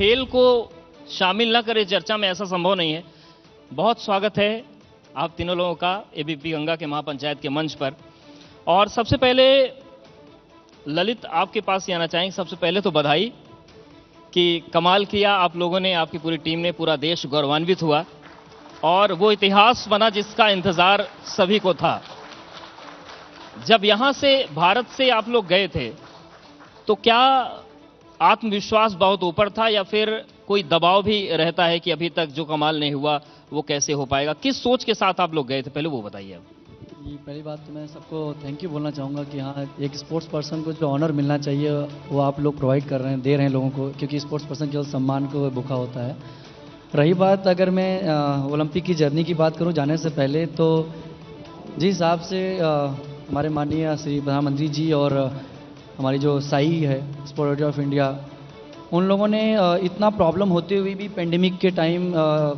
खेल को शामिल न करें चर्चा में, ऐसा संभव नहीं है। बहुत स्वागत है आप तीनों लोगों का एबीपी गंगा के महापंचायत के मंच पर। और सबसे पहले ललित आपके पास ही आना चाहेंगे। सबसे पहले तो बधाई कि कमाल किया आप लोगों ने, आपकी पूरी टीम ने, पूरा देश गौरवान्वित हुआ और वो इतिहास बना जिसका इंतजार सभी को था। जब यहां से भारत से आप लोग गए थे तो क्या आत्मविश्वास बहुत ऊपर था या फिर कोई दबाव भी रहता है कि अभी तक जो कमाल नहीं हुआ वो कैसे हो पाएगा? किस सोच के साथ आप लोग गए थे, पहले वो बताइए। जी, पहली बात तो मैं सबको थैंक यू बोलना चाहूँगा कि हाँ, एक स्पोर्ट्स पर्सन को जो ऑनर मिलना चाहिए वो आप लोग प्रोवाइड कर रहे हैं, दे रहे हैं लोगों को, क्योंकि स्पोर्ट्स पर्सन केवल सम्मान को भूखा होता है। रही बात अगर मैं ओलंपिक की जर्नी की बात करूं जाने से पहले, तो जिस हिसाब से हमारे माननीय श्री प्रधानमंत्री जी और हमारी जो साई है स्पोर्ट अथॉरिटी ऑफ इंडिया, उन लोगों ने इतना प्रॉब्लम होते हुए भी पेंडेमिक के टाइम,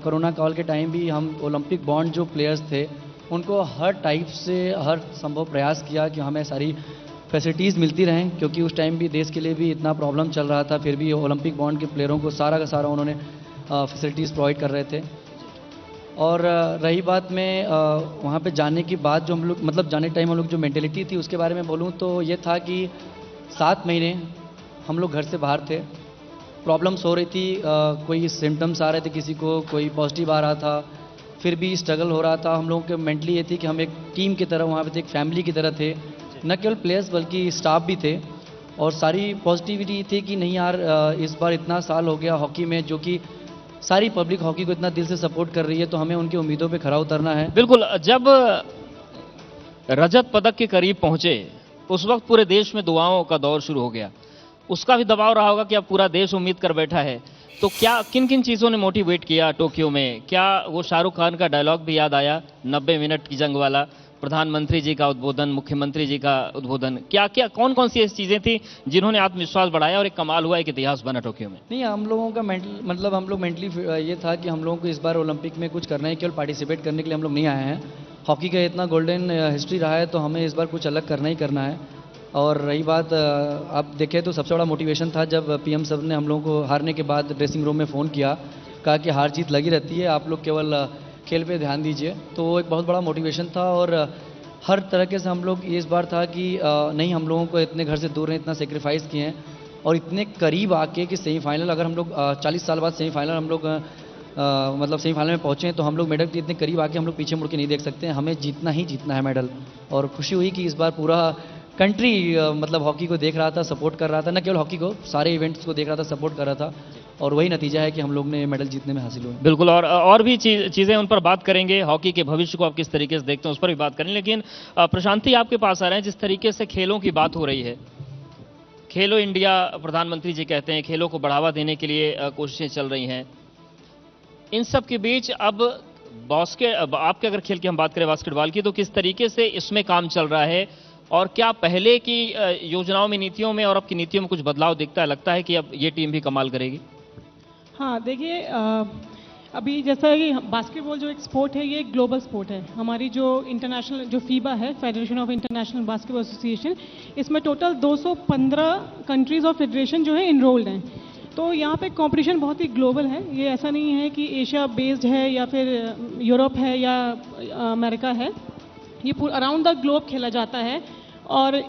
कोरोना काल के टाइम भी हम ओलंपिक बॉन्ड जो प्लेयर्स थे उनको हर टाइप से हर संभव प्रयास किया कि हमें सारी फैसिलिटीज़ मिलती रहें, क्योंकि उस टाइम भी देश के लिए भी इतना प्रॉब्लम चल रहा था। फिर भी ओलंपिक बॉन्ड के प्लेयरों को सारा का सारा उन्होंने फैसिलिटीज़ प्रोवाइड कर रहे थे। और रही बात में वहाँ पे जाने की बाद जो हम लोग, मतलब जाने टाइम हम लोग जो मेंटेलिटी थी उसके बारे में बोलूँ तो ये था कि 7 महीने हम लोग घर से बाहर थे, प्रॉब्लम्स हो रही थी, कोई सिम्टम्स आ रहे थे किसी को, कोई पॉजिटिव आ रहा था, फिर भी स्ट्रगल हो रहा था। हम लोगों के मेंटली ये थी कि हम एक टीम की तरह वहाँ पे थे, एक फैमिली की तरह थे, न केवल प्लेयर्स बल्कि स्टाफ भी थे। और सारी पॉजिटिविटी थी कि नहीं यार, इस बार इतना साल हो गया हॉकी में, जो कि सारी पब्लिक हॉकी को इतना दिल से सपोर्ट कर रही है, तो हमें उनकी उम्मीदों पे खरा उतरना है। बिल्कुल, जब रजत पदक के करीब पहुंचे उस वक्त पूरे देश में दुआओं का दौर शुरू हो गया। उसका भी दबाव रहा होगा कि अब पूरा देश उम्मीद कर बैठा है। तो क्या किन किन चीज़ों ने मोटिवेट किया टोक्यो में? क्या वो शाहरुख खान का डायलॉग भी याद आया, 90 मिनट की जंग वाला, प्रधानमंत्री जी का उद्बोधन, मुख्यमंत्री जी का उद्बोधन, क्या क्या कौन कौन सी ऐसी चीज़ें थी जिन्होंने आत्मविश्वास बढ़ाया और एक कमाल हुआ, एक इतिहास बना टोक्यो में? नहीं, हम लोगों का मतलब हम लोग मेंटली ये था कि हम लोगों को इस बार ओलंपिक में कुछ करना है, केवल पार्टिसिपेट करने के लिए हम लोग नहीं आए हैं। हॉकी का इतना गोल्डन हिस्ट्री रहा है तो हमें इस बार कुछ अलग करना ही करना है। और रही बात, आप देखें तो सबसे बड़ा मोटिवेशन था जब पीएम साहब ने हम लोगों को हारने के बाद ड्रेसिंग रूम में फ़ोन किया, कहा कि हार जीत लगी रहती है, आप लोग केवल खेल पे ध्यान दीजिए। तो वो एक बहुत बड़ा मोटिवेशन था। और हर तरह से हम लोग ये इस बार था कि नहीं, हम लोगों को इतने घर से दूर हैं, इतना सेक्रीफाइस किए हैं और इतने करीब आके कि सेमीफाइनल, अगर हम लोग 40 साल बाद सेमीफाइनल हम लोग मतलब सेमीफाइनल में पहुँचे हैं, तो हम लोग मेडल के इतने करीब आके हम लोग पीछे मुड़ के नहीं देख सकते हैं। हमें जीतना ही जीतना है मेडल। और खुशी हुई कि इस बार पूरा कंट्री मतलब हॉकी को देख रहा था, सपोर्ट कर रहा था, न केवल हॉकी को, सारे इवेंट्स को देख रहा था, सपोर्ट कर रहा था। और वही नतीजा है कि हम लोग ने मेडल जीतने में हासिल हुए। बिल्कुल, और भी चीज़ें उन पर बात करेंगे। हॉकी के भविष्य को आप किस तरीके से देखते हैं उस पर भी बात करेंगे। लेकिन प्रशांति आपके पास आ रहे हैं। जिस तरीके से खेलों की बात हो रही है, खेलो इंडिया प्रधानमंत्री जी कहते हैं, खेलों को बढ़ावा देने के लिए कोशिशें चल रही हैं। इन सब के बीच अब आपके अगर खेल की हम बात करें बास्केटबॉल की, तो किस तरीके से इसमें काम चल रहा है और क्या पहले की योजनाओं में, नीतियों में और अब की नीतियों में कुछ बदलाव दिखता है? लगता है कि अब ये टीम भी कमाल करेगी? हाँ, देखिए, अभी जैसा कि बास्केटबॉल जो एक स्पोर्ट है, ये एक ग्लोबल स्पोर्ट है। हमारी जो इंटरनेशनल जो फीबा है, federation of international basketball association, इसमें टोटल 215 कंट्रीज और फेडरेशन जो है इनरोल्ड हैं। तो यहाँ पे कंपटीशन बहुत ही ग्लोबल है। ये ऐसा नहीं है कि एशिया बेस्ड है या फिर यूरोप है या अमेरिका है। ये पूरा अराउंड द ग्लोब खेला जाता है और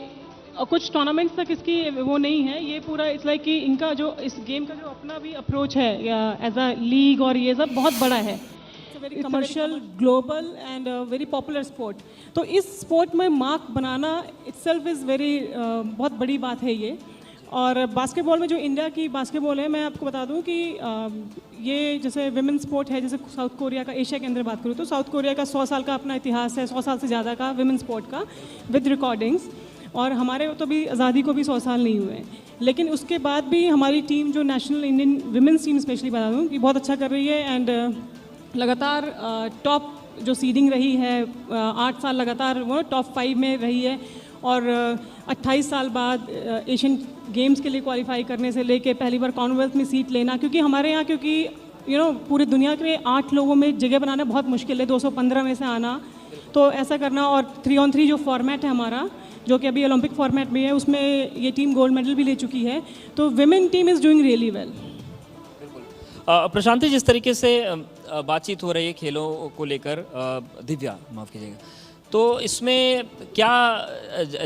कुछ टूर्नामेंट्स तक इसकी वो नहीं है। ये पूरा इट्स लाइक कि इनका जो इस गेम का जो अपना भी अप्रोच है एज अ लीग और ये सब बहुत बड़ा है। Very commercial, global and very popular sport. तो इस स्पोर्ट में mark banana itself is very बहुत बड़ी बात है ये। और बास्केटबॉल में जो इंडिया की बास्केटबॉल है, मैं आपको बता दूं कि ये जैसे विमेन स्पोर्ट है, जैसे साउथ कोरिया का, एशिया के अंदर बात करूँ तो साउथ कोरिया का 100 साल का अपना इतिहास है, 100 साल से ज़्यादा का विमेन स्पोर्ट का विद रिकॉर्डिंग्स। और हमारे तो भी आज़ादी को भी 100 साल नहीं हुए हैं, लेकिन उसके बाद भी हमारी टीम जो national Indian women's team specially बता दूँ कि बहुत अच्छा कर रही है। एंड लगातार टॉप जो सीडिंग रही है 8 साल लगातार वो टॉप 5 में रही है। और 28 साल बाद एशियन गेम्स के लिए क्वालिफाई करने से लेके पहली बार कॉमनवेल्थ में सीट लेना, क्योंकि हमारे यहाँ क्योंकि पूरी दुनिया के 8 लोगों में जगह बनाना बहुत मुश्किल है, 215 में से आना, तो ऐसा करना। और 3-on-3 जो फॉर्मेट है हमारा, जो कि अभी ओलंपिक फॉर्मेट में है, उसमें ये टीम गोल्ड मेडल भी ले चुकी है। तो women team is doing really well. Prashanti, जिस तरीके से बातचीत हो रही है खेलों को लेकर, दिव्या माफ़ कीजिएगा, तो इसमें क्या,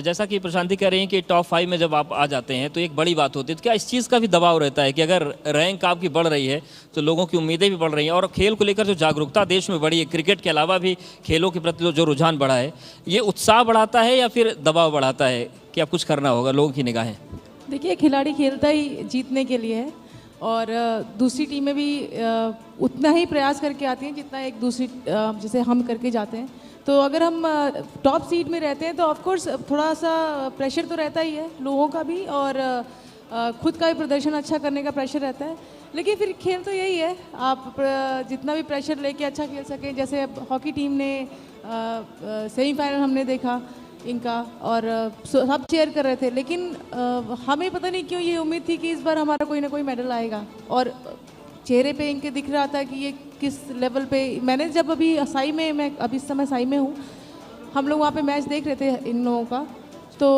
जैसा कि प्रशांति कह रही हैं कि टॉप 5 में जब आप आ जाते हैं तो एक बड़ी बात होती है, तो क्या इस चीज़ का भी दबाव रहता है कि अगर रैंक आपकी बढ़ रही है तो लोगों की उम्मीदें भी बढ़ रही हैं, और खेल को लेकर जो जागरूकता देश में बढ़ी है, क्रिकेट के अलावा भी खेलों के प्रति जो रुझान बढ़ा है, ये उत्साह बढ़ाता है या फिर दबाव बढ़ाता है कि अब कुछ करना होगा, लोगों की निगाहें? देखिए, खिलाड़ी खेलता ही जीतने के लिए है, और दूसरी टीमें भी उतना ही प्रयास करके आती हैं जितना एक दूसरी जैसे हम करके जाते हैं। तो अगर हम टॉप सीड में रहते हैं तो ऑफ कोर्स थोड़ा सा प्रेशर तो रहता ही है लोगों का भी, और खुद का भी प्रदर्शन अच्छा करने का प्रेशर रहता है। लेकिन फिर खेल तो यही है, आप जितना भी प्रेशर लेके अच्छा खेल सकें। जैसे अब हॉकी टीम ने सेमीफाइनल हमने देखा इनका, और सब चेयर कर रहे थे, लेकिन हमें पता नहीं क्यों ये उम्मीद थी कि इस बार हमारा कोई ना कोई मेडल आएगा, और चेहरे पे इनके दिख रहा था कि ये किस लेवल पे। मैंने जब अभी साई में, मैं अभी इस समय साई में हूँ, हम लोग वहाँ पे मैच देख रहे थे इन लोगों का, तो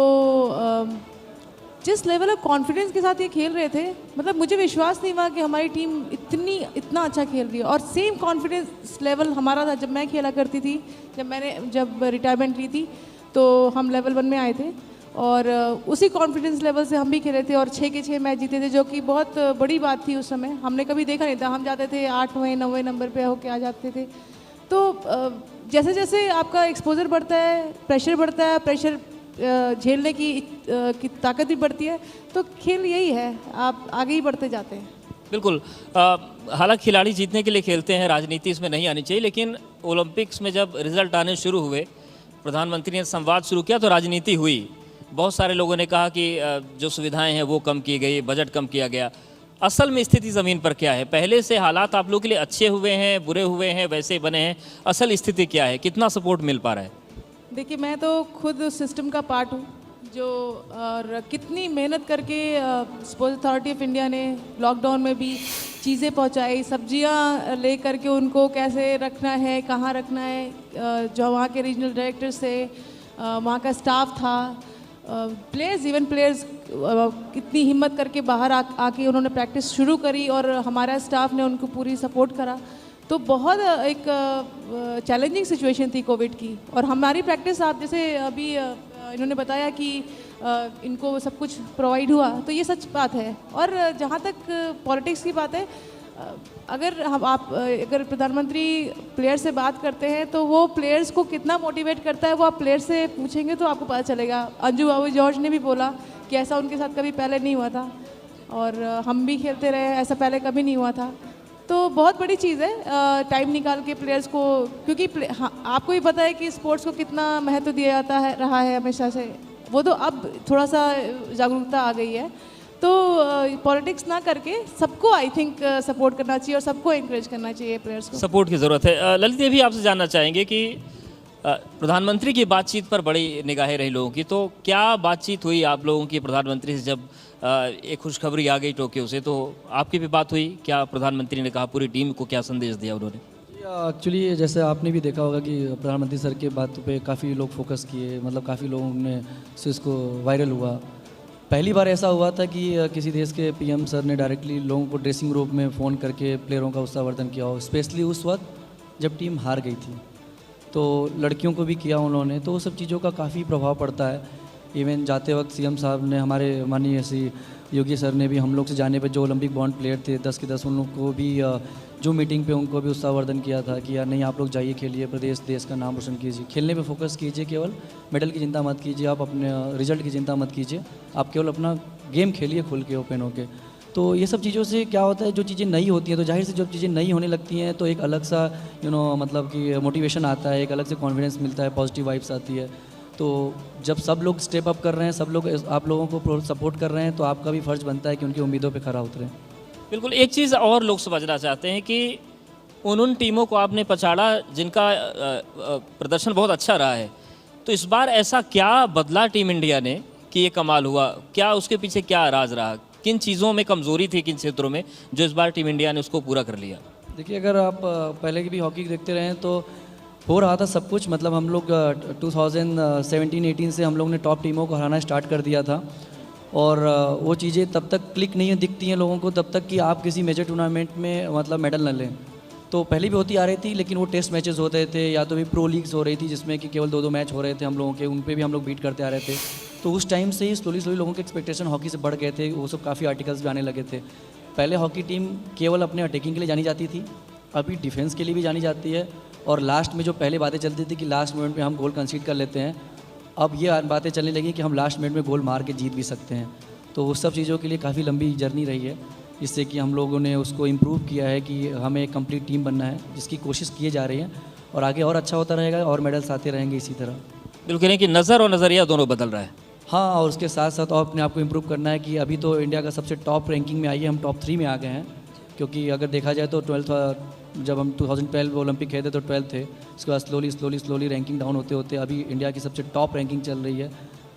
जिस लेवल ऑफ कॉन्फिडेंस के साथ ये खेल रहे थे, मतलब मुझे विश्वास नहीं हुआ कि हमारी टीम इतना अच्छा खेल रही है। और सेम कॉन्फिडेंस लेवल हमारा था जब मैं खेला करती थी, जब रिटायरमेंट ली थी तो हम लेवल 1 में आए थे, और उसी कॉन्फिडेंस लेवल से हम भी खेले थे और 6 के 6 मैच जीते थे, जो कि बहुत बड़ी बात थी उस समय। हमने कभी देखा नहीं था, हम जाते थे 8वें 9वें नंबर पे होके आ जाते थे। तो जैसे जैसे आपका एक्सपोजर बढ़ता है, प्रेशर बढ़ता है, प्रेशर झेलने की ताकत भी बढ़ती है, तो खेल यही है, आप आगे ही बढ़ते जाते हैं। बिल्कुल। हालांकि खिलाड़ी जीतने के लिए खेलते हैं, राजनीति इसमें नहीं आनी चाहिए, लेकिन ओलंपिक्स में जब रिजल्ट आने शुरू हुए, प्रधानमंत्री ने संवाद शुरू किया तो राजनीति हुई। बहुत सारे लोगों ने कहा कि जो सुविधाएं हैं वो कम की गई, बजट कम किया गया। असल में स्थिति ज़मीन पर क्या है? पहले से हालात आप लोगों के लिए अच्छे हुए हैं, बुरे हुए हैं, वैसे बने हैं? असल स्थिति क्या है? कितना सपोर्ट मिल पा रहा है? देखिए, मैं तो खुद उस सिस्टम का पार्ट हूँ जो, और कितनी मेहनत करके स्पोर्ट्स अथॉरिटी ऑफ इंडिया ने लॉकडाउन में भी चीज़ें पहुँचाई, सब्जियाँ ले करके उनको कैसे रखना है, कहाँ रखना है, जो वहाँ के रीजनल डायरेक्टर से, वहाँ का स्टाफ था, प्लेयर्स कितनी हिम्मत करके बाहर आके उन्होंने प्रैक्टिस शुरू करी, और हमारा स्टाफ ने उनको पूरी सपोर्ट करा। तो बहुत एक चैलेंजिंग सिचुएशन थी कोविड की, और हमारी प्रैक्टिस, आप जैसे अभी इन्होंने बताया कि इनको सब कुछ प्रोवाइड हुआ, तो ये सच बात है। और जहाँ तक पॉलिटिक्स की बात है, अगर प्रधानमंत्री प्लेयर से बात करते हैं तो वो प्लेयर्स को कितना मोटिवेट करता है, वो आप प्लेयर से पूछेंगे तो आपको पता चलेगा। अंजू बाबू जॉर्ज ने भी बोला कि ऐसा उनके साथ कभी पहले नहीं हुआ था, और हम भी खेलते रहे, ऐसा पहले कभी नहीं हुआ था। तो बहुत बड़ी चीज़ है टाइम निकाल के प्लेयर्स को, क्योंकि आपको भी पता है कि स्पोर्ट्स को कितना महत्व दिया जाता है, रहा है हमेशा से। वो तो अब थोड़ा सा जागरूकता आ गई है, तो पॉलिटिक्स ना करके सबको आई थिंक सपोर्ट करना चाहिए, और सबको एनकरेज करना चाहिए प्लेयर्स को। सपोर्ट की ज़रूरत है। ललित, ये भी आपसे जानना चाहेंगे कि प्रधानमंत्री की बातचीत पर बड़ी निगाहें रही लोगों की, तो क्या बातचीत हुई आप लोगों की प्रधानमंत्री से? जब एक खुशखबरी आ गई टोक्यो से, तो आपकी भी बात हुई? क्या प्रधानमंत्री ने कहा, पूरी टीम को क्या संदेश दिया उन्होंने? एक्चुअली जैसे आपने भी देखा होगा कि प्रधानमंत्री सर के बात पे काफ़ी लोग फोकस किए, मतलब काफ़ी लोगों ने से इसको वायरल हुआ। पहली बार ऐसा हुआ था कि किसी देश के पीएम सर ने डायरेक्टली लोगों को ड्रेसिंग रूम में फ़ोन करके प्लेयरों का उत्साहवर्धन किया हो, स्पेशली उस वक्त जब टीम हार गई थी, तो लड़कियों को भी किया उन्होंने। तो वो सब चीज़ों का काफ़ी प्रभाव पड़ता है। इवन जाते वक्त सीएम साहब ने, हमारे माननीय श्री योगी सर ने भी हम लोग से जाने पर जो ओलंपिक बॉन्ड प्लेयर थे 10 के 10, उन लोग को भी जो मीटिंग पे उनको भी उत्साहवर्धन किया था कि यार नहीं, आप लोग जाइए, खेलिए, देश का नाम रोशन कीजिए, खेलने पे फोकस कीजिए, केवल मेडल की चिंता मत कीजिए, आप अपने रिजल्ट की चिंता मत कीजिए, आप केवल अपना गेम खेलिए खुल के, ओपन होके। तो ये सब चीज़ों से क्या होता है, जो चीज़ें नई होती हैं तो जाहिर से जब चीज़ें नई होने लगती हैं तो एक अलग सा मतलब कि मोटिवेशन आता है, एक अलग से कॉन्फिडेंस मिलता है, पॉजिटिव वाइब्स आती है। तो जब सब लोग स्टेप अप कर रहे हैं, सब लोग आप लोगों को सपोर्ट कर रहे हैं, तो आपका भी फ़र्ज़ बनता है कि उनकी उम्मीदों पे खरा उतरें। बिल्कुल। एक चीज़ और लोग समझना चाहते हैं कि उन टीमों को आपने पछाड़ा जिनका प्रदर्शन बहुत अच्छा रहा है, तो इस बार ऐसा क्या बदला टीम इंडिया ने कि ये कमाल हुआ? क्या उसके पीछे क्या राज रहा? किन चीज़ों में कमज़ोरी थी, किन क्षेत्रों में, जो इस बार टीम इंडिया ने उसको पूरा कर लिया? देखिए, अगर आप पहले की भी हॉकी देखते रहे तो हो रहा था सब कुछ। मतलब हम लोग 2017-18 से हम लोग ने टॉप टीमों को हराना स्टार्ट कर दिया था, और वो चीज़ें तब तक क्लिक नहीं दिखती हैं लोगों को तब तक कि आप किसी मेजर टूर्नामेंट में मतलब मेडल न लें। तो पहले भी होती आ रही थी, लेकिन वो टेस्ट मैचेस होते थे या तो भी प्रो लीग्स हो रही थी जिसमें कि केवल 2-2 मैच हो रहे थे हम लोगों के, उन पे भी हम लोग बीट करते आ रहे थे। तो उस टाइम से ही स्लोली लोगों के एक्सपेक्टेशन हॉकी से बढ़ गए थे, वो सब काफ़ी आर्टिकल्स भी आने लगे थे। पहले हॉकी टीम केवल अपने अटैकिंग के लिए जानी जाती थी, अभी डिफेंस के लिए भी जानी जाती है। और लास्ट में जो पहले बातें चलती थी कि लास्ट मोमेंट में हम गोल कंसीड कर लेते हैं, अब ये बातें चलने लगी कि हम लास्ट मिनट में गोल मार के जीत भी सकते हैं। तो उस सब चीज़ों के लिए काफ़ी लंबी जर्नी रही है, जिससे कि हम लोगों ने उसको इम्प्रूव किया है कि हमें एक कंप्लीट टीम बनना है, जिसकी कोशिश किए जा रही है और आगे और अच्छा होता रहेगा और मेडल्स आते रहेंगे इसी तरह। बिल्कुल कि नज़र और नज़रिया दोनों बदल रहा है। हाँ, और उसके साथ साथ और अपने आप को इम्प्रूव करना है कि अभी तो इंडिया का सबसे टॉप रैंकिंग में आइए, हम टॉप 3 में आ गए हैं। क्योंकि अगर देखा जाए तो 12th जब हम 2012 ओलंपिक खेले तो 12 थे, उसके बाद स्लोली रैंकिंग डाउन होते होते अभी इंडिया की सबसे टॉप रैंकिंग चल रही है,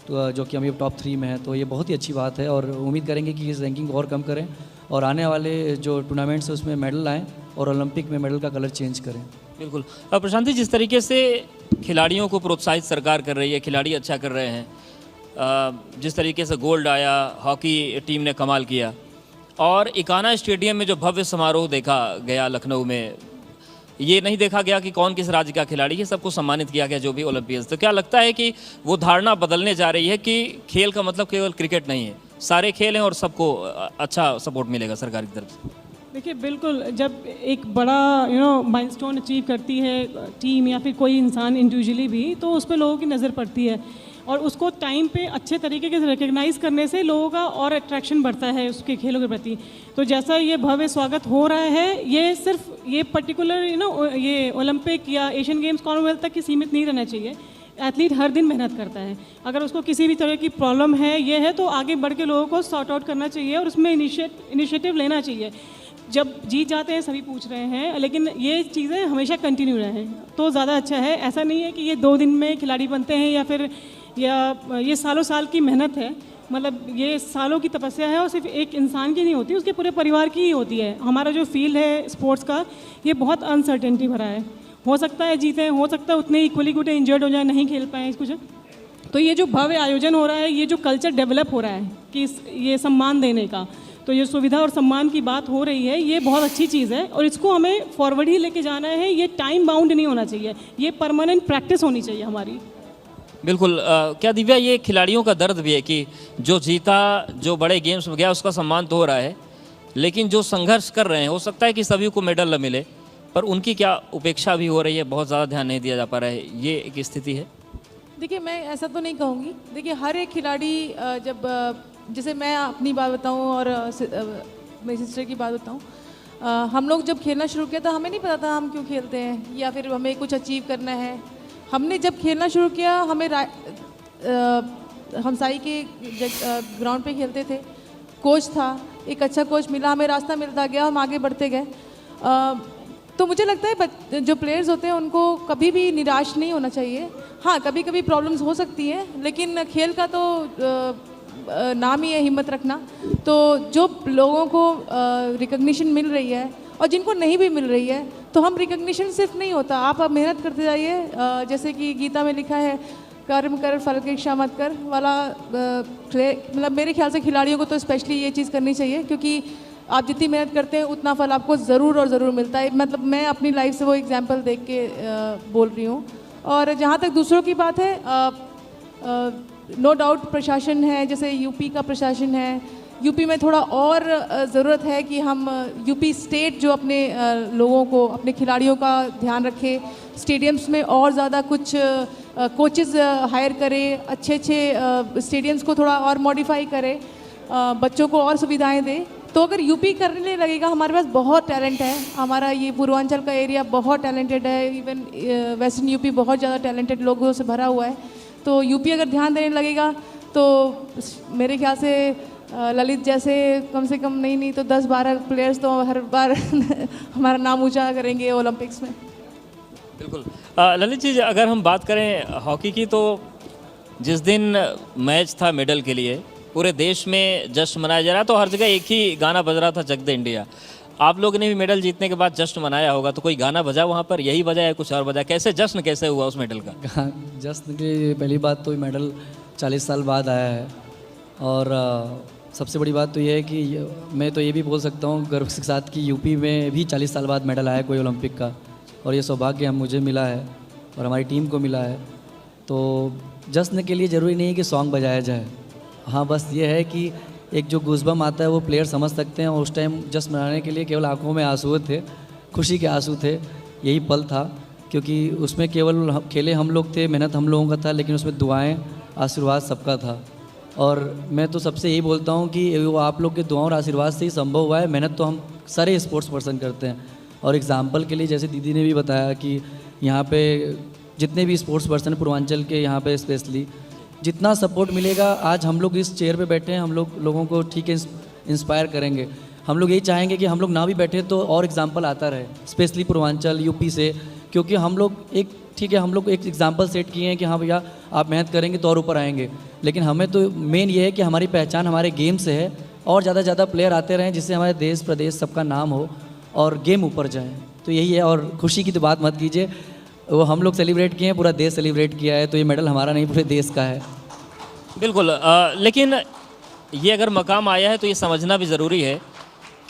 तो जो कि अभी टॉप 3 में है। तो ये बहुत ही अच्छी बात है और उम्मीद करेंगे कि इस रैंकिंग को और कम करें और आने वाले जो टूर्नामेंट्स हैं उसमें मेडल लाएँ और ओलंपिक में मेडल का कलर चेंज करें। बिल्कुल। अब प्रशांत जी, जिस तरीके से खिलाड़ियों को प्रोत्साहित सरकार कर रही है, खिलाड़ी अच्छा कर रहे हैं, जिस तरीके से गोल्ड आया, हॉकी टीम ने कमाल किया और इकाना स्टेडियम में जो भव्य समारोह देखा गया लखनऊ में, ये नहीं देखा गया कि कौन किस राज्य का खिलाड़ी है, सबको सम्मानित किया गया जो भी ओलंपियंस। तो क्या लगता है कि वो धारणा बदलने जा रही है कि खेल का मतलब केवल क्रिकेट नहीं है, सारे खेल हैं और सबको अच्छा सपोर्ट मिलेगा सरकार की तरफ से? देखिए बिल्कुल, जब एक बड़ा माइलस्टोन अचीव करती है टीम या फिर कोई इंसान इंडिविजुअली भी, तो उस पर लोगों की नज़र पड़ती है और उसको टाइम पे अच्छे तरीके से रिकग्नाइज़ करने से लोगों का और अट्रैक्शन बढ़ता है उसके खेलों के प्रति। तो जैसा ये भव्य स्वागत हो रहा है, ये सिर्फ ये पर्टिकुलर ये ओलंपिक या एशियन गेम्स, कॉमनवेल्थ तक ही सीमित नहीं रहना चाहिए। एथलीट हर दिन मेहनत करता है, अगर उसको किसी भी तरह की प्रॉब्लम है ये है तो आगे बढ़ के लोगों को सॉर्ट आउट करना चाहिए और उसमें इनिशिएटिव लेना चाहिए। जब जीत जाते हैं सभी पूछ रहे हैं, लेकिन ये चीज़ें हमेशा कंटिन्यू रहें तो ज़्यादा अच्छा है। ऐसा नहीं है कि ये 2 दिन में खिलाड़ी बनते हैं या फिर ये सालों साल की मेहनत है, मतलब ये सालों की तपस्या है और सिर्फ एक इंसान की नहीं होती, उसके पूरे परिवार की ही होती है। हमारा जो फील्ड है स्पोर्ट्स का, ये बहुत अनसर्टेनिटी भरा है, हो सकता है जीतें, हो सकता है उतने इक्वली गुड इंजर्ड हो जाए, नहीं खेल पाएँ कुछ। तो ये जो भव्य आयोजन हो रहा है, ये जो कल्चर डेवलप हो रहा है कि ये सम्मान देने का, तो ये सुविधा और सम्मान की बात हो रही है, ये बहुत अच्छी चीज़ है और इसको हमें फॉरवर्ड ही लेके जाना है। ये टाइम बाउंड नहीं होना चाहिए, ये परमानेंट प्रैक्टिस होनी चाहिए हमारी। बिल्कुल। क्या दिव्या, ये खिलाड़ियों का दर्द भी है कि जो जीता, जो बड़े गेम्स में गया, उसका सम्मान तो हो रहा है, लेकिन जो संघर्ष कर रहे हैं, हो सकता है कि सभी को मेडल न मिले, पर उनकी क्या उपेक्षा भी हो रही है, बहुत ज़्यादा ध्यान नहीं दिया जा पा रहा है, ये एक स्थिति है? देखिए, मैं ऐसा तो नहीं कहूँगी। देखिए, हर एक खिलाड़ी जब जैसे मैं अपनी बात बताऊँ और मेरी सिस्टर की बात बताऊँ, हम लोग जब खेलना शुरू किया था हमें नहीं पता था हम क्यों खेलते हैं या फिर हमें कुछ अचीव करना है। हमने जब खेलना शुरू किया, हमें हमसाई के ग्राउंड पे खेलते थे, कोच था, एक अच्छा कोच मिला, हमें रास्ता मिलता गया, हम आगे बढ़ते गए। तो मुझे लगता है जो प्लेयर्स होते हैं उनको कभी भी निराश नहीं होना चाहिए। हाँ, कभी कभी प्रॉब्लम्स हो सकती हैं, लेकिन खेल का तो नाम ही है हिम्मत रखना। तो जो लोगों को रिकग्निशन मिल रही है और जिनको नहीं भी मिल रही है, तो हम रिकग्निशन सिर्फ नहीं होता, आप मेहनत करते जाइए। जैसे कि गीता में लिखा है, कर्म कर फल की इच्छा मत कर वाला, मतलब मेरे ख्याल से खिलाड़ियों को तो स्पेशली ये चीज़ करनी चाहिए, क्योंकि आप जितनी मेहनत करते हैं उतना फल आपको ज़रूर और ज़रूर मिलता है। मतलब मैं अपनी लाइफ से वो एग्जांपल देख के बोल रही हूँ। और जहाँ तक दूसरों की बात है, नो डाउट प्रशासन है, जैसे यूपी का प्रशासन है, यूपी में थोड़ा और ज़रूरत है कि हम यूपी स्टेट जो अपने लोगों को, अपने खिलाड़ियों का ध्यान रखे, स्टेडियम्स में और ज़्यादा कुछ कोचेज़ हायर करे, अच्छे स्टेडियम्स को थोड़ा और मॉडिफाई करे, बच्चों को और सुविधाएं दे। तो अगर यूपी करने लगेगा, हमारे पास बहुत टैलेंट है, हमारा ये पूर्वांचल का एरिया बहुत टैलेंटेड है, इवन वेस्टर्न यूपी बहुत ज़्यादा टैलेंटेड लोगों से भरा हुआ है। तो यूपी अगर ध्यान देने लगेगा तो मेरे ख्याल से ललित जैसे कम से कम नहीं तो 10-12 प्लेयर्स तो हर बार हमारा नाम ऊंचा करेंगे ओलंपिक्स में। बिल्कुल। ललित जी, अगर हम बात करें हॉकी की, तो जिस दिन मैच था मेडल के लिए, पूरे देश में जश्न मनाया जा रहा है, तो हर जगह एक ही गाना बज रहा था, जग दे इंडिया। आप लोगों ने भी मेडल जीतने के बाद जश्न मनाया होगा, तो कोई गाना बजा वहाँ पर, यही बजा है कुछ और बजा? कैसे जश्न कैसे हुआ उस मेडल का? जश्न की पहली बात तो मेडल 40 साल बाद आया है और सबसे बड़ी बात तो ये है कि मैं तो ये भी बोल सकता हूँ गर्व के साथ कि यूपी में भी 40 साल बाद मेडल आया कोई ओलंपिक का, और ये सौभाग्य हम मुझे मिला है और हमारी टीम को मिला है। तो जश्न के लिए ज़रूरी नहीं है कि सॉन्ग बजाया जाए, हाँ बस ये है कि एक जो गूज़बम आता है वो प्लेयर समझ सकते हैं, और उस टाइम जश्न मनाने के लिए केवल आंखों में आंसू थे, खुशी के आंसू थे, यही पल था। क्योंकि उसमें केवल खेले हम लोग थे, मेहनत हम लोगों का था, लेकिन उसमें दुआएं आशीर्वाद सबका था। और मैं तो सबसे यही बोलता हूँ कि वो आप लोग के दुआओं और आशीर्वाद से ही संभव हुआ है। मेहनत तो हम सारे स्पोर्ट्स पर्सन करते हैं, और एग्जाम्पल के लिए जैसे दीदी ने भी बताया कि यहाँ पे जितने भी स्पोर्ट्स पर्सन पूर्वांचल के यहाँ पे स्पेशली जितना सपोर्ट मिलेगा, आज हम लोग इस चेयर पे बैठे हैं, हम लोगों को ठीक है इंस्पायर करेंगे। हम लोग यही चाहेंगे कि हम लोग ना भी बैठे तो और एग्जाम्पल आता रहे, स्पेशली पूर्वांचल यूपी से, क्योंकि हम लोग एक ठीक है हम लोग एक एग्जाम्पल सेट किए हैं कि हाँ भैया आप मेहनत करेंगे तो और ऊपर आएंगे। लेकिन हमें तो मेन ये है कि हमारी पहचान हमारे गेम से है, और ज़्यादा से ज़्यादा प्लेयर आते रहें जिससे हमारे देश प्रदेश सबका नाम हो और गेम ऊपर जाए। तो यही है, और खुशी की तो बात मत कीजिए, वो हम लोग सेलिब्रेट किए हैं, पूरा देश सेलिब्रेट किया है, तो ये मेडल हमारा नहीं पूरे देश का है। बिल्कुल, लेकिन ये अगर मकाम आया है तो ये समझना भी ज़रूरी है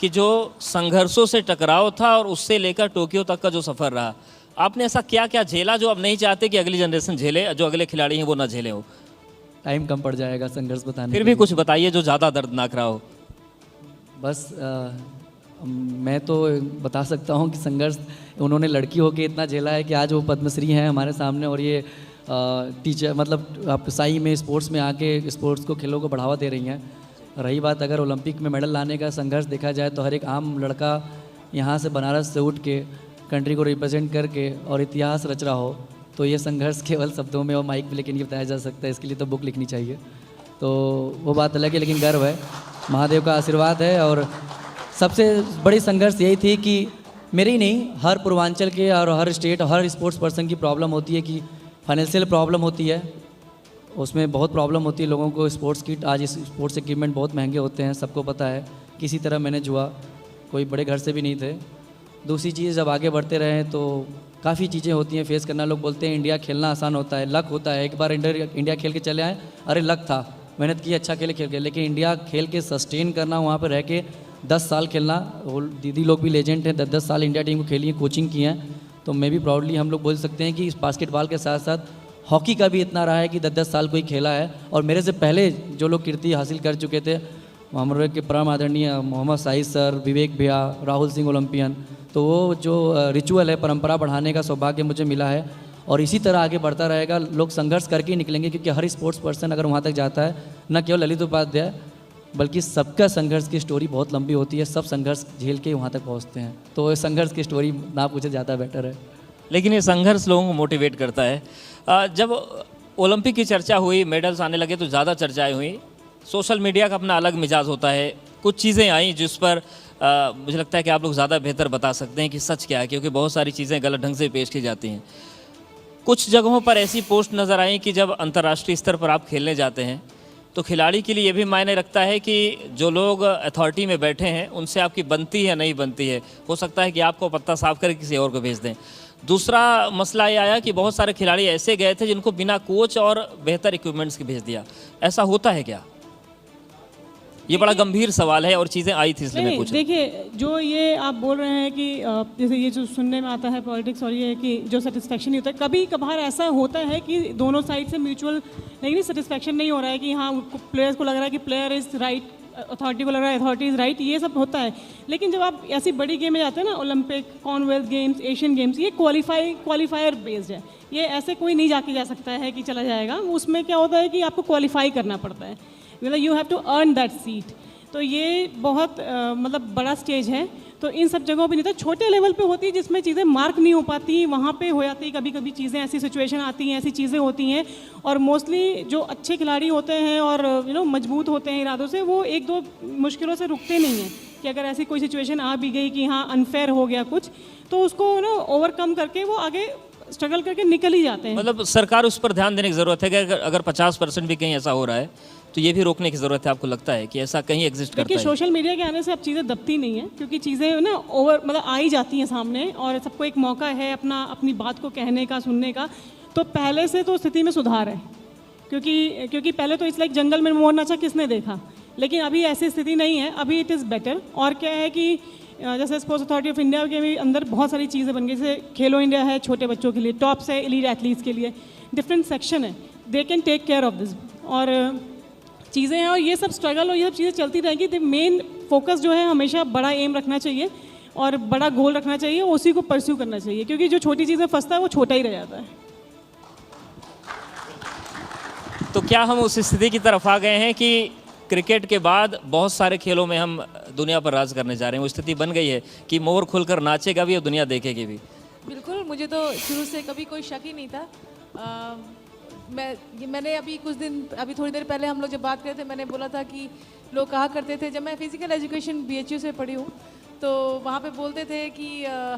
कि जो संघर्षों से टकराव था और उससे लेकर टोक्यो तक का जो सफ़र रहा, आपने ऐसा क्या क्या झेला जो अब नहीं चाहते कि अगली जनरेशन झेले, जो अगले खिलाड़ी हैं वो ना झेले हो? टाइम कम पड़ जाएगा संघर्ष बताने फिर के भी लिए। कुछ बताइए जो ज़्यादा दर्दनाक रहा हो। बस मैं तो बता सकता हूँ कि संघर्ष उन्होंने लड़की होकर इतना झेला है कि आज वो पद्मश्री हैं हमारे सामने, और ये टीचर मतलब आप साई में स्पोर्ट्स में आके स्पोर्ट्स को खेलों को बढ़ावा दे रही हैं। रही बात अगर ओलंपिक में मेडल लाने का संघर्ष देखा जाए तो हर एक आम लड़का यहाँ से बनारस से उठ के कंट्री को रिप्रेजेंट करके और इतिहास रच रहा हो, तो ये संघर्ष केवल शब्दों में और माइक पे लेके नहीं बताया जा सकता, इसके लिए तो बुक लिखनी चाहिए। तो वो बात अलग है, लेकिन गर्व है, महादेव का आशीर्वाद है। और सबसे बड़ी संघर्ष यही थी कि मेरे ही नहीं, हर पूर्वांचल के और हर स्टेट हर स्पोर्ट्स पर्सन की प्रॉब्लम होती है कि फाइनेंशियल प्रॉब्लम होती है, उसमें बहुत प्रॉब्लम होती है लोगों को। स्पोर्ट्स किट आज स्पोर्ट्स इक्विपमेंट बहुत महंगे होते हैं, सबको पता है, किसी तरह मैनेज हुआ, कोई बड़े घर से भी नहीं थे। दूसरी चीज़, जब आगे बढ़ते रहे तो काफ़ी चीज़ें होती हैं फेस करना। लोग बोलते हैं इंडिया खेलना आसान होता है, लक होता है। एक बार इंडिया खेल के चले आए, अरे लक था, मेहनत की, अच्छा खेले खेल के, लेकिन इंडिया खेल के सस्टेन करना, वहाँ पर रह के 10 साल खेलना, वो दीदी लोग भी लेजेंड हैं, 10-10 साल इंडिया टीम को खेली है, कोचिंग की हैं। तो मैं भी प्राउडली हम लोग बोल सकते हैं कि इस बास्केटबॉल के साथ साथ हॉकी का भी इतना रहा है कि 10-10 साल कोई खेला है। और मेरे से पहले जो लोग कीर्ति हासिल कर चुके थे, हमारे के परम आदरणीय मोहम्मद साहिद सर, विवेक भैया, राहुल सिंह ओलंपियन, तो वो जो रिचुअल है, परंपरा बढ़ाने का सौभाग्य मुझे मिला है। और इसी तरह आगे बढ़ता रहेगा, लोग संघर्ष करके ही निकलेंगे, क्योंकि हर स्पोर्ट्स पर्सन अगर वहाँ तक जाता है, न केवल ललित उपाध्याय बल्कि सबका संघर्ष की स्टोरी बहुत लंबी होती है, सब संघर्ष झेल के वहाँ तक पहुँचते हैं। तो इस संघर्ष की स्टोरी ना पूछे ज़्यादा बेटर है। लेकिन ये संघर्ष लोगों को मोटिवेट करता है। जब ओलंपिक की चर्चा हुई, मेडल्स आने लगे तो ज़्यादा चर्चाएं हुई। सोशल मीडिया का अपना अलग मिजाज होता है, कुछ चीज़ें आई जिस पर मुझे लगता है कि आप लोग ज़्यादा बेहतर बता सकते हैं कि सच क्या है, क्योंकि बहुत सारी चीज़ें गलत ढंग से पेश की जाती हैं। कुछ जगहों पर ऐसी पोस्ट नज़र आई कि जब अंतर्राष्ट्रीय स्तर पर आप खेलने जाते हैं तो खिलाड़ी के लिए ये भी मायने रखता है कि जो लोग अथॉरिटी में बैठे हैं उनसे आपकी बनती है नहीं बनती है। हो सकता है कि आपको पत्ता साफ करके किसी और को भेज दें। दूसरा मसला ये आया कि बहुत सारे खिलाड़ी ऐसे गए थे जिनको बिना कोच और बेहतर इक्विपमेंट्स के भेज दिया। ऐसा होता है क्या? ये बड़ा गंभीर सवाल है और चीज़ें आई थी इसलिए मैं पूछ रहा हूं। देखिए, जो ये आप बोल रहे हैं कि जैसे ये जो सुनने में आता है पॉलिटिक्स, और ये कि जो सेटिस्फेक्शन नहीं होता है, कभी कभार ऐसा होता है कि दोनों साइड से म्यूचुअल नहीं सेटिस्फेक्शन नहीं हो रहा है कि हाँ प्लेयर्स को लग रहा है कि प्लेयर इज़ राइट, अथॉरिटी को लग रहा है अथॉरिटी इज़ राइट, ये सब होता है। लेकिन जब आप ऐसी बड़ी गेम में जाते हैं ना, Olympic, Commonwealth games, Asian games, ये क्वालिफायर बेस्ड है। ये ऐसे कोई नहीं जाके जा सकता है कि चला जाएगा। उसमें क्या होता है कि आपको क्वालिफाई करना पड़ता है, मतलब you have to earn that seat. तो ये बहुत मतलब बड़ा स्टेज है। तो इन सब जगहों पे नहीं था, छोटे लेवल पे होती है जिसमें चीज़ें मार्क नहीं हो पाती, वहाँ पे हो जाती, कभी कभी चीज़ें ऐसी सिचुएशन आती हैं, ऐसी चीज़ें होती हैं। और मोस्टली जो अच्छे खिलाड़ी होते हैं और मजबूत होते हैं इरादों से, वो एक दो मुश्किलों से रुकते नहीं हैं कि अगर ऐसी कोई सिचुएशन आ भी गई कि हाँ अनफेयर हो गया कुछ, तो उसको ओवरकम करके वो आगे स्ट्रगल करके निकल ही जाते हैं। मतलब सरकार उस पर ध्यान देने की ज़रूरत है कि अगर 50% भी कहीं ऐसा हो रहा है तो ये भी रोकने की ज़रूरत है। आपको लगता है कि ऐसा कहीं एग्जिस्ट करता है? देखिए, सोशल मीडिया के आने से अब चीज़ें दबती नहीं है, क्योंकि चीज़ें ना मतलब आ ही जाती हैं सामने, और सबको एक मौका है अपनी बात को कहने का, सुनने का। तो पहले से तो स्थिति में सुधार है, क्योंकि पहले तो इट्स लाइक जंगल में मोर नाचा किसने देखा, लेकिन अभी ऐसी स्थिति नहीं है, अभी इट इज़ बेटर। और क्या है कि जैसे स्पोर्ट्स अथॉरिटी ऑफ इंडिया के भी अंदर बहुत सारी चीज़ें बन गई, जैसे खेलो इंडिया है छोटे बच्चों के लिए, टॉप्स है एलीट एथलीट्स के लिए, डिफरेंट सेक्शन है, they can take care of this और चीज़ें हैं। और ये सब स्ट्रगल और ये सब चीज़ें चलती रहेंगी। द मेन फोकस जो है हमेशा बड़ा एम रखना चाहिए और बड़ा गोल रखना चाहिए, उसी को परस्यू करना चाहिए, क्योंकि जो छोटी चीज़ें फंसता है वो छोटा ही रह जाता है। तो क्या हम उस स्थिति की तरफ आ गए हैं कि क्रिकेट के बाद बहुत सारे खेलों में हम दुनिया पर राज करने जा रहे हैं? वो स्थिति बन गई है कि मोर खुलकर नाचेगा भी और दुनिया देखेगी भी। बिल्कुल, मुझे तो शुरू से कभी कोई शक ही नहीं था। मैंने अभी थोड़ी देर पहले हम लोग जब बात कर रहे थे, मैंने बोला था कि लोग कहा करते थे, जब मैं फिजिकल एजुकेशन BHU से पढ़ी हूँ तो वहाँ पे बोलते थे कि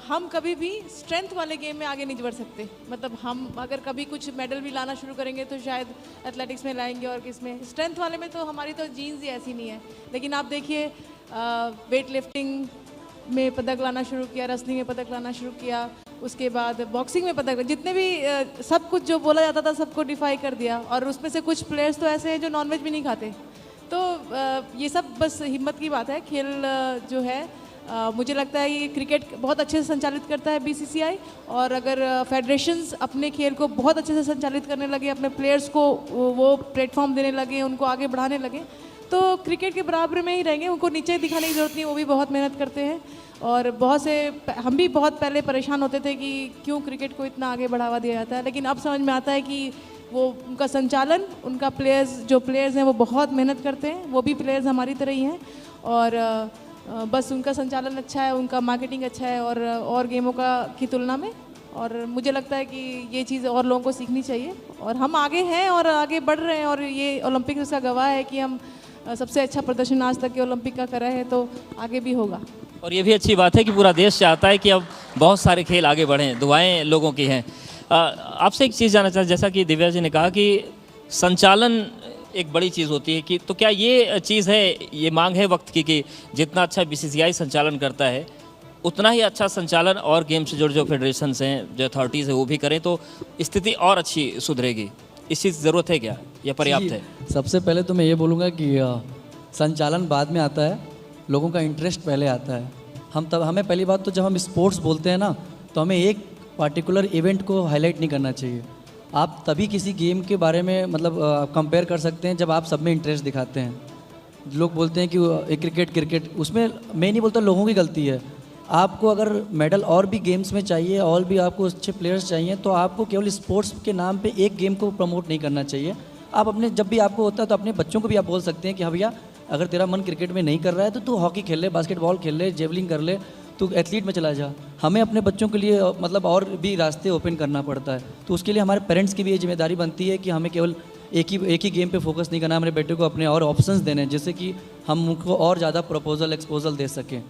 हम कभी भी स्ट्रेंथ वाले गेम में आगे नहीं बढ़ सकते। मतलब हम अगर कभी कुछ मेडल भी लाना शुरू करेंगे तो शायद एथलेटिक्स में लाएंगे और किसमें, स्ट्रेंथ वाले में तो हमारी तो जीन्स ही ऐसी नहीं है। लेकिन आप देखिए वेट लिफ्टिंग में पदक लाना शुरू किया, रेसलिंग में पदक लाना शुरू किया, उसके बाद बॉक्सिंग में पदक, जितने भी सब कुछ जो बोला जाता था सबको डिफाई कर दिया। और उसमें से कुछ प्लेयर्स तो ऐसे हैं जो नॉनवेज भी नहीं खाते। तो ये सब बस हिम्मत की बात है। खेल जो है मुझे लगता है ये क्रिकेट बहुत अच्छे से संचालित करता है BCCI, और अगर फेडरेशंस अपने खेल को बहुत अच्छे से संचालित करने लगे, अपने प्लेयर्स को वो प्लेटफॉर्म देने लगे, उनको आगे बढ़ाने लगे, तो क्रिकेट के बराबर में ही रहेंगे। उनको नीचे दिखाने की ज़रूरत नहीं, वो भी बहुत मेहनत करते हैं। और बहुत से हम भी बहुत पहले परेशान होते थे कि क्यों क्रिकेट को इतना आगे बढ़ावा दिया जाता है, लेकिन अब समझ में आता है कि वो उनका संचालन, उनका जो प्लेयर्स हैं वो बहुत मेहनत करते हैं, वो भी प्लेयर्स हमारी तरह ही हैं। और बस उनका संचालन अच्छा है, उनका मार्केटिंग अच्छा है और गेमों की तुलना में। और मुझे लगता है कि ये चीज़ और लोगों को सीखनी चाहिए, और हम आगे हैं और आगे बढ़ रहे हैं। और ये ओलंपिक इसका गवाह है कि हम सबसे अच्छा प्रदर्शन आज तक के ओलंपिक का करा है, तो आगे भी होगा। और ये भी अच्छी बात है कि पूरा देश चाहता है कि अब बहुत सारे खेल आगे बढ़ें, दुआएं लोगों की हैं। आपसे एक चीज़ जानना चाहता, जैसा कि दिव्या जी ने कहा कि संचालन एक बड़ी चीज़ होती है, कि तो क्या ये चीज़ है, ये मांग है वक्त की कि जितना अच्छा BCCI संचालन करता है उतना ही अच्छा संचालन और गेम से जुड़े जो फेडरेशंस हैं, जो अथॉरिटीज़ है, वो भी करें तो स्थिति और अच्छी सुधरेगी? इस चीज़ की ज़रूरत है क्या, या पर्याप्त है? सबसे पहले तो मैं ये बोलूँगा कि संचालन बाद में आता है, लोगों का इंटरेस्ट पहले आता है। हमें पहली बात तो जब हम स्पोर्ट्स बोलते हैं ना, तो हमें एक पार्टिकुलर इवेंट को हाईलाइट नहीं करना चाहिए। आप तभी किसी गेम के बारे में मतलब कंपेयर कर सकते हैं जब आप सब में इंटरेस्ट दिखाते हैं। लोग बोलते हैं कि क्रिकेट, उसमें मैं नहीं बोलता लोगों की गलती है। आपको अगर मेडल और भी गेम्स में चाहिए, और भी आपको अच्छे प्लेयर्स चाहिए, तो आपको केवल स्पोर्ट्स के नाम पे एक गेम को प्रमोट नहीं करना चाहिए। आप अपने जब भी आपको होता है तो अपने बच्चों को भी आप बोल सकते हैं कि हाँ भैया, अगर तेरा मन क्रिकेट में नहीं कर रहा है तो तू हॉकी खेल ले, बास्केटबॉल खेल ले, जेवलिंग कर ले, तू एथलीट में चला जा। हमें अपने बच्चों के लिए मतलब और भी रास्ते ओपन करना पड़ता है, तो उसके लिए हमारे पेरेंट्स की भी ये जिम्मेदारी बनती है कि हमें केवल एक ही गेम पे फोकस नहीं करना, हमारे बेटे को अपने और ऑप्शंस देने हैं, जिससे कि हम उनको और ज़्यादा एक्सपोजल दे सकें।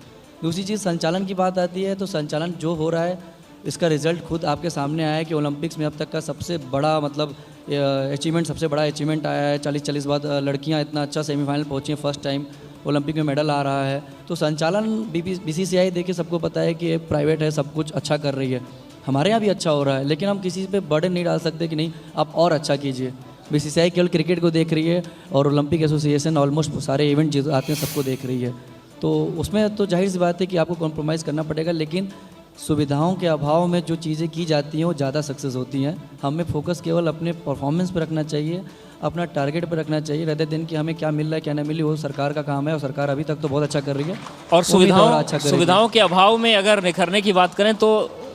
दूसरी चीज़ संचालन की बात आती है, तो संचालन जो हो रहा है इसका रिजल्ट खुद आपके सामने आया है कि ओलंपिक्स में अब तक का सबसे बड़ा मतलब सबसे बड़ा अचीवमेंट आया है। 40 बाद लड़कियां इतना अच्छा सेमीफाइनल पहुंची हैं, फर्स्ट टाइम ओलंपिक में मेडल आ रहा है। तो संचालन BCCI देखिए सबको पता है कि प्राइवेट है, सब कुछ अच्छा कर रही है, हमारे यहाँ भी अच्छा हो रहा है, लेकिन हम किसी पे बर्डन नहीं डाल सकते कि नहीं आप और अच्छा कीजिए। BCCI केवल क्रिकेट को देख रही है और ओलंपिक एसोसिएशन ऑलमोस्ट सारे इवेंट जो आते हैं सबको देख रही है, तो उसमें तो जाहिर सी बात है कि आपको कॉम्प्रोमाइज़ करना पड़ेगा। लेकिन सुविधाओं के अभाव में जो चीज़ें की जाती हैं वो ज़्यादा सक्सेस होती हैं। हमें फोकस केवल अपने परफॉर्मेंस पर रखना चाहिए, अपना टारगेट पर रखना चाहिए, रहते दिन कि हमें क्या मिल रहा है क्या नहीं मिली, वो सरकार का काम है, और सरकार अभी तक तो बहुत अच्छा कर रही है। और सुविधाओं के अभाव में अगर निखरने की बात करें तो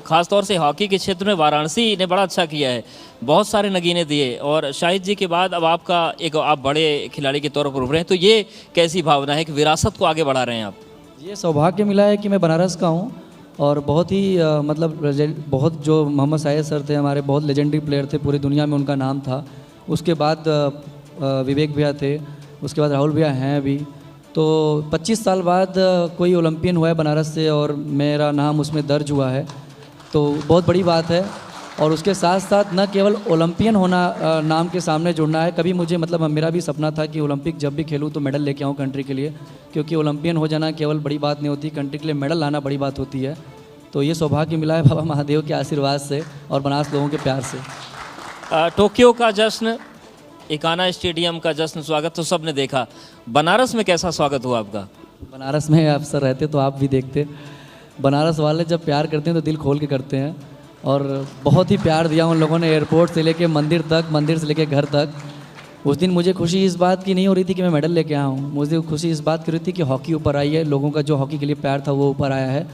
खासतौर से हॉकी के क्षेत्र में वाराणसी ने बड़ा अच्छा किया है, बहुत सारे नगीने दिए, और शाहिद जी के बाद अब आप बड़े खिलाड़ी के तौर पर उभरे हैं, तो ये कैसी भावना है कि विरासत को आगे बढ़ा रहे हैं आप? ये सौभाग्य मिला है कि मैं बनारस का हूँ, और बहुत ही बहुत जो मोहम्मद साहिद सर थे हमारे, बहुत लेजेंडरी प्लेयर थे, पूरी दुनिया में उनका नाम था। उसके बाद विवेक भैया थे, उसके बाद राहुल भैया हैं अभी। तो 25 साल बाद कोई ओलंपियन हुआ है बनारस से, और मेरा नाम उसमें दर्ज हुआ है, तो बहुत बड़ी बात है। और उसके साथ साथ न केवल ओलंपियन होना, नाम के सामने जुड़ना है, कभी मुझे मतलब मेरा भी सपना था कि ओलंपिक जब भी खेलूँ तो मेडल लेके आऊँ कंट्री के लिए, क्योंकि ओलंपियन हो जाना केवल बड़ी बात नहीं होती, कंट्री के लिए मेडल लाना बड़ी बात होती है। तो ये सौभाग्य मिला है बाबा महादेव के आशीर्वाद से और बनारस लोगों के प्यार से। टोक्यो का जश्न इकाना स्टेडियम का जश्न स्वागत तो सबने देखा, बनारस में कैसा स्वागत हुआ आपका? बनारस में आप सर रहते तो आप भी देखते। बनारस वाले जब प्यार करते हैं तो दिल खोल के करते हैं, और बहुत ही प्यार दिया उन लोगों ने, एयरपोर्ट से लेके मंदिर तक, मंदिर से लेके घर तक। उस दिन मुझे खुशी इस बात की नहीं हो रही थी कि मैं मेडल लेके आया हूँ, मुझे खुशी इस बात की रही थी कि हॉकी ऊपर आई है, लोगों का जो हॉकी के लिए प्यार था वो ऊपर आया है।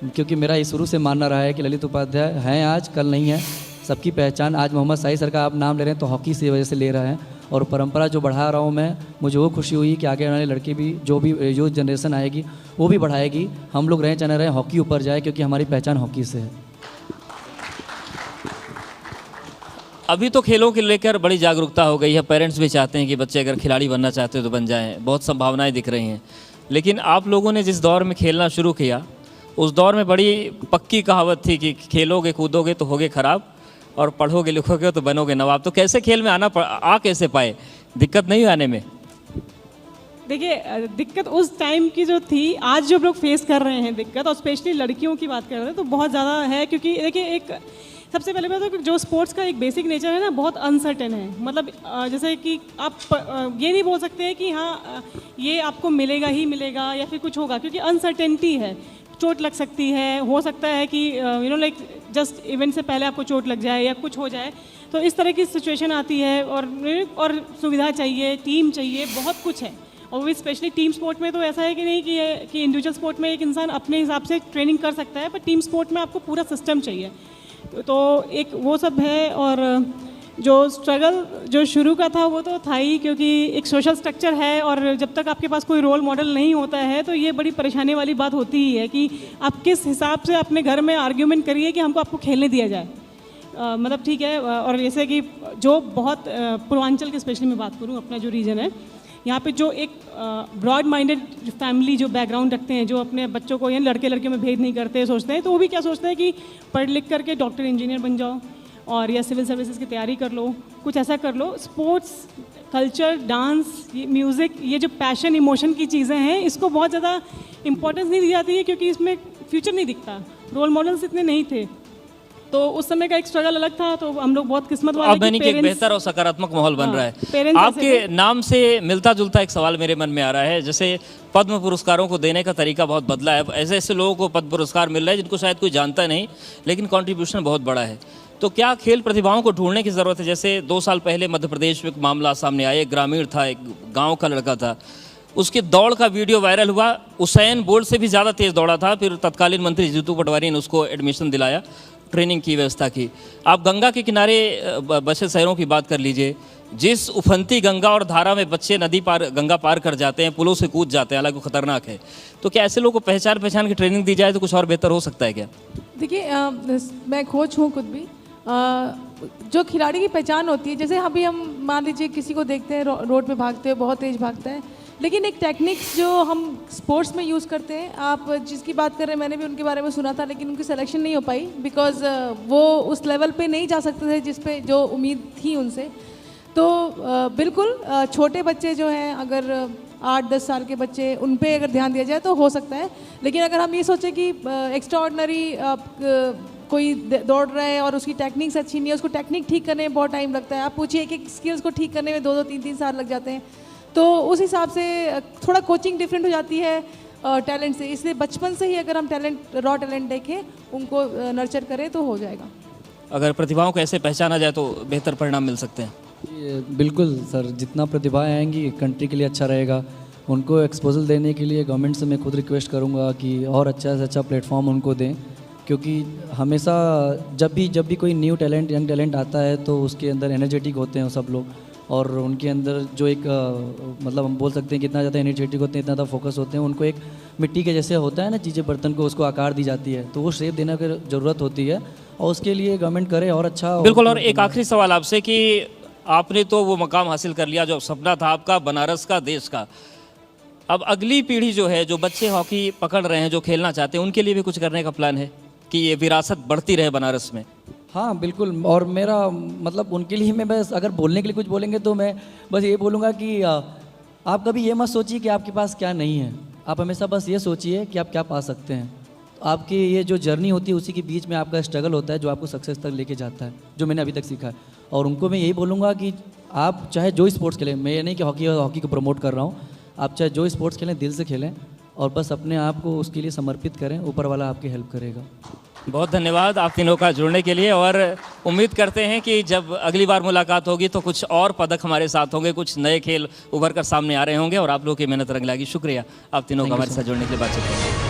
क्योंकि मेरा ये शुरू से मानना रहा है कि ललित उपाध्याय हैं आज, कल नहीं है, सबकी पहचान। आज मोहम्मद साई सर का आप नाम ले रहे हैं तो हॉकी से वजह से ले रहे हैं, और परंपरा जो बढ़ा रहा हूँ मैं, मुझे वो खुशी हुई कि आगे आने वाले लड़के भी, जो भी यूथ जनरेशन आएगी वो भी बढ़ाएगी। हम लोग रहें चाहे न रहें, हॉकी ऊपर जाए, क्योंकि हमारी पहचान हॉकी से है। अभी तो खेलों को लेकर बड़ी जागरूकता हो गई है, पेरेंट्स भी चाहते हैं कि बच्चे अगर खिलाड़ी बनना चाहते हो तो बन जाएं, बहुत संभावनाएं दिख रही हैं। लेकिन आप लोगों ने जिस दौर में खेलना शुरू किया, उस दौर में बड़ी पक्की कहावत थी कि खेलोगे कूदोगे तो होगे खराब, और पढ़ोगे लिखोगे तो बनोगे नवाब। तो कैसे खेल में आ कैसे पाए? दिक्कत नहीं हुई आने में? देखिए, दिक्कत उस टाइम की जो थी, आज जो लोग फेस कर रहे हैं दिक्कत, और स्पेशली लड़कियों की बात कर रहे हैं तो बहुत ज़्यादा है। क्योंकि देखिए, एक सबसे पहले बात तो जो स्पोर्ट्स का एक बेसिक नेचर है ना, बहुत अनसर्टेन है। मतलब जैसे कि आप ये नहीं बोल सकते हैं कि हाँ ये आपको मिलेगा ही मिलेगा या फिर कुछ होगा, क्योंकि अनसर्टेनिटी है। चोट लग सकती है, हो सकता है कि लाइक जस्ट इवेंट से पहले आपको चोट लग जाए या कुछ हो जाए, तो इस तरह की सिचुएशन आती है। और सुविधा चाहिए, टीम चाहिए, बहुत कुछ है। और वो स्पेशली टीम स्पोर्ट में तो ऐसा है कि नहीं कि इंडिविजुअल स्पोर्ट में एक इंसान अपने हिसाब से ट्रेनिंग कर सकता है, पर टीम स्पोर्ट में आपको पूरा सिस्टम चाहिए। तो एक वो सब है। और जो स्ट्रगल जो शुरू का था वो तो था ही, क्योंकि एक सोशल स्ट्रक्चर है, और जब तक आपके पास कोई रोल मॉडल नहीं होता है तो ये बड़ी परेशानी वाली बात होती ही है कि आप किस हिसाब से अपने घर में आर्ग्यूमेंट करिए कि आपको खेलने दिया जाए। मतलब ठीक है। और जैसे कि जो बहुत पूर्वांचल के स्पेशली मैं बात करूँ, अपना जो रीजन है यहाँ पे, जो एक ब्रॉड माइंडेड फैमिली जो बैकग्राउंड रखते हैं, जो अपने बच्चों को, यानी लड़के लड़के में भेद नहीं करते, सोचते हैं, तो वो भी क्या सोचते हैं कि पढ़ लिख करके डॉक्टर इंजीनियर बन जाओ, और या सिविल सर्विसेज की तैयारी कर लो, कुछ ऐसा कर लो। स्पोर्ट्स, कल्चर, डांस, ये म्यूज़िक, ये जो पैशन इमोशन की चीज़ें हैं, इसको बहुत ज़्यादा इंपॉर्टेंस नहीं दी जाती है, क्योंकि इसमें फ्यूचर नहीं दिखता, रोल मॉडल्स इतने नहीं थे। तो उस समय का एक स्ट्रगल अलग था। तो हम लोग बहुत किस्मत वाले अब यानी कि एक बेहतर और सकारात्मक माहौल बन रहा है। आपके नाम से मिलता जुलता एक सवाल मेरे मन में आ रहा है, जैसे पद्म पुरस्कारों को देने का तरीका बहुत बदला है। ऐसे ऐसे लोगों को पद्म पुरस्कार मिल रहा है जिनको शायद कोई जानता नहीं, लेकिन कंट्रीब्यूशन बहुत बड़ा है। तो क्या खेल प्रतिभाओं को ढूंढने की ज़रूरत है? जैसे 2 साल पहले मध्य प्रदेश में एक मामला सामने आया, एक ग्रामीण था, एक गाँव का लड़का था, उसके दौड़ का वीडियो वायरल हुआ, उसेन बोल्ट से भी ज़्यादा तेज़ दौड़ा था। फिर तत्कालीन मंत्री जीतू पटवारी ने उसको एडमिशन दिलाया, ट्रेनिंग की व्यवस्था की। आप गंगा के किनारे बसे शहरों की बात कर लीजिए, जिस उफनती गंगा और धारा में बच्चे नदी पार, गंगा पार कर जाते हैं, पुलों से कूद जाते हैं, हालांकि खतरनाक है। तो क्या ऐसे लोगों को पहचान की ट्रेनिंग दी जाए तो कुछ और बेहतर हो सकता है क्या? देखिए, मैं कोच हूँ खुद भी। जो खिलाड़ी की पहचान होती है, जैसे अभी हम मान लीजिए किसी को देखते हैं रोड पे भागते हुए, बहुत तेज भागता है, लेकिन एक टेक्निक्स जो हम स्पोर्ट्स में यूज़ करते हैं, आप जिसकी बात कर रहे हैं, मैंने भी उनके बारे में सुना था, लेकिन उनकी सिलेक्शन नहीं हो पाई, बिकॉज वो उस लेवल पे नहीं जा सकते थे जिस पे जो उम्मीद थी उनसे। तो बिल्कुल छोटे बच्चे जो हैं, अगर 8-10 साल के बच्चे, उन पे अगर ध्यान दिया जाए तो हो सकता है। लेकिन अगर हम ये सोचें कि एक्स्ट्रा ऑर्डिनरी कोई दौड़ रहा है और उसकी टेक्निक्स अच्छी नहीं है, उसको टेक्निक ठीक करने में बहुत टाइम लगता है। आप पूछिए एक स्किल्स को ठीक करने में 2-2, 3-3 साल लग जाते हैं। तो उस हिसाब से थोड़ा कोचिंग डिफरेंट हो जाती है टैलेंट से। इसलिए बचपन से ही अगर हम रॉ टैलेंट देखें, उनको नर्चर करें तो हो जाएगा। अगर प्रतिभाओं को ऐसे पहचाना जाए तो बेहतर परिणाम मिल सकते हैं। बिल्कुल सर, जितना प्रतिभाएं आएंगी कंट्री के लिए अच्छा रहेगा। उनको एक्सपोजल देने के लिए गवर्नमेंट से मैं खुद रिक्वेस्ट करूंगा कि और अच्छा से अच्छा प्लेटफॉर्म उनको दें, क्योंकि हमेशा जब भी कोई न्यू टैलेंट, यंग टैलेंट आता है तो उसके अंदर एनर्जेटिक होते हैं सब लोग, और उनके अंदर जो एक मतलब हम बोल सकते हैं कितना ज़्यादा एनर्जेटिक होते हैं, इतना ज़्यादा फोकस होते हैं। उनको एक मिट्टी के जैसे होता है ना चीज़ें, बर्तन को उसको आकार दी जाती है, तो वो शेप देने की ज़रूरत होती है, और उसके लिए गवर्नमेंट करे और अच्छा। बिल्कुल। और एक आखिरी सवाल आपसे कि आपने तो वो मकाम हासिल कर लिया जो सपना था आपका, बनारस का, देश का। अब अगली पीढ़ी जो है, जो बच्चे हॉकी पकड़ रहे हैं, जो खेलना चाहते हैं, उनके लिए भी कुछ करने का प्लान है कि ये विरासत बढ़ती रहे बनारस में? हाँ बिल्कुल। और मेरा मतलब उनके लिए मैं बस अगर बोलने के लिए कुछ बोलेंगे तो मैं बस ये बोलूँगा कि आप कभी ये मत सोचिए कि आपके पास क्या नहीं है, आप हमेशा बस ये सोचिए कि आप क्या पा सकते हैं। आपकी ये जो जर्नी होती है उसी के बीच में आपका स्ट्रगल होता है जो आपको सक्सेस तक लेके जाता है, जो मैंने अभी तक सीखा है। और उनको मैं यही बोलूँगा कि आप चाहे जो स्पोर्ट्स खेलें, मैं ये नहीं कि हॉकी को प्रमोट कर रहा हूँ, आप चाहे जो स्पोर्ट्स खेलें दिल से खेलें और बस अपने आप को उसके लिए समर्पित करें, ऊपर वाला आपकी हेल्प करेगा। बहुत धन्यवाद आप तीनों का जुड़ने के लिए, और उम्मीद करते हैं कि जब अगली बार मुलाकात होगी तो कुछ और पदक हमारे साथ होंगे, कुछ नए खेल उभर कर सामने आ रहे होंगे और आप लोगों की मेहनत रंग लाएगी। शुक्रिया आप तीनों का हमारे साथ जुड़ने के लिए बातचीत करने।